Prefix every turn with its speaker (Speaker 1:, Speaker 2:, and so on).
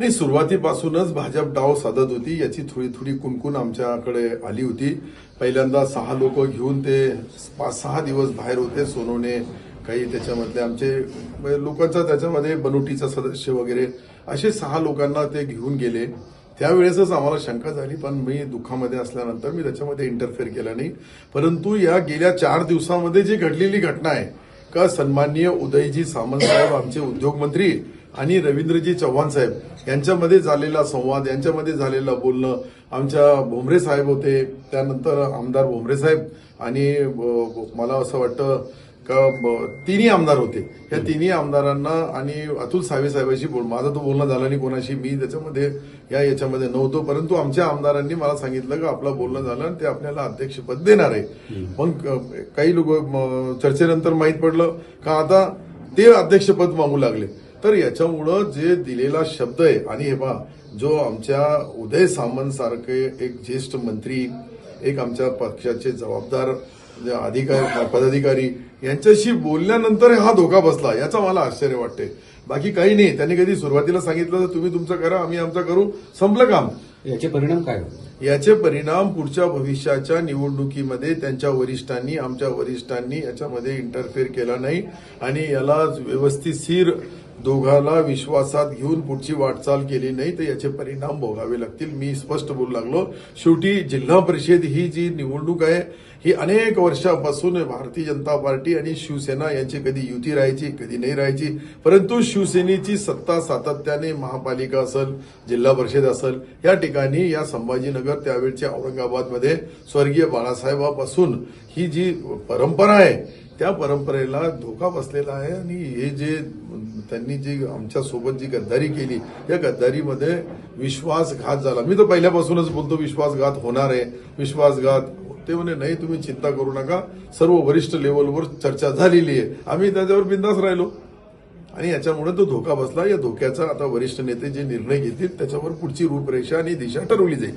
Speaker 1: नाही, सुरुवातीपासूनच भाजप डाव साधत होती. याची थोडी थोडी कुणकुण आमच्याकडे आली होती. पहिल्यांदा 6 लोक घेऊन ते 5-6 दिवस बाहेर होते. सोनवणे, काही त्याच्यामधले आमचे लोकांचा, त्याच्यामध्ये बनोटीचा सदस्य वगैरे, असे 6 लोकांना ते घेऊन गेले. त्यावेळेसच आम्हाला शंका झाली, पण मी दुःखामध्ये असल्यानंतर मी त्याच्यामध्ये इंटरफेअर केला नाही. परंतु या गेल्या 4 दिवसामध्ये जी घडलेली घटना आहे का, सन्माननीय उदयजी सामंत साहेब आमचे उद्योगमंत्री आणि रवींद्रजी चव्हाण साहेब यांच्यामध्ये झालेला संवाद, यांच्यामध्ये झालेलं बोलणं, आमच्या भोमरे साहेब होते, त्यानंतर आमदार भोमरे साहेब आणि मला असं वाटतं का तिन्ही आमदार होते. या तिन्ही आमदारांना आणि अतुल सावे साहेबांशी माझं तो बोलणं झालं नाही कोणाशी, मी त्याच्यामध्ये याच्यामध्ये नव्हतो. परंतु आमच्या आमदारांनी मला सांगितलं की आपलं बोलणं झालं आणि ते आपल्याला अध्यक्षपद देणार आहे. मग काही लोक चर्चेनंतर माहीत पडलं का आता ते अध्यक्षपद मागू लागले. तर याच्यामुळं जे दिलेला शब्द आहे, आणि हे पहा, जो आमच्या उदय सामंत सारखे एक ज्येष्ठ मंत्री, एक आमच्या पक्षाचे जबाबदार पदाधिकारी यांच्याशी बोलल्यानंतर हा धोका बसला, याचा मला आश्चर्य वाटते. बाकी काही नाही. त्यांनी कधी सुरुवातीला सांगितलं तर तुम्ही तुमचं करा, आम्ही आमचं करू, संपलं काम.
Speaker 2: याचे परिणाम काय?
Speaker 1: याचे परिणाम पुढच्या भविष्याच्या निवडणुकीमध्ये त्यांच्या वरिष्ठांनी, आमच्या वरिष्ठांनी याच्यामध्ये इंटरफेअर केला नाही आणि याला व्यवस्थितशीर दोघाला विश्वासात घेऊन पुढची वाटचाल केली नाही तर याचे परिणाम भोगावे लागतील. मी स्पष्ट बोलू लागलो. शेवटी जिल्हा परिषद ही जी निवडणूक आहे ही अनेक वर्षापासून भारतीय जनता पार्टी आणि शिवसेना यांची कधी युती राहायची, कधी नाही राहायची. परंतु शिवसेनेची सत्ता सातत्याने महापालिका असेल, जिल्हा परिषद असेल, या ठिकाणी या संभाजीनगर, त्यावेळच्या औरंगाबादमध्ये स्वर्गीय बाळासाहेबापासून ही जी परंपरा आहे त्या परंपरेला धोका बसलेला आहे. आणि हे जे त्यांनी जी आमच्या सोबत जी गद्दारी केली, या गद्दारीमध्ये विश्वासघात झाला. मी तर पहिल्यापासूनच बोलतो विश्वासघात होणार आहे, विश्वासघात. ते म्हणे नाही, तुम्ही चिंता करू नका, सर्व वरिष्ठ लेवलवर चर्चा झालेली आहे. आम्ही त्याच्यावर बिंदास राहिलो आणि याच्यामुळे तो धोका बसला. या धोक्याचा आता वरिष्ठ नेते जे निर्णय घेतील त्याच्यावर पुढची रूपरेषा आणि दिशा ठरवली जाईल.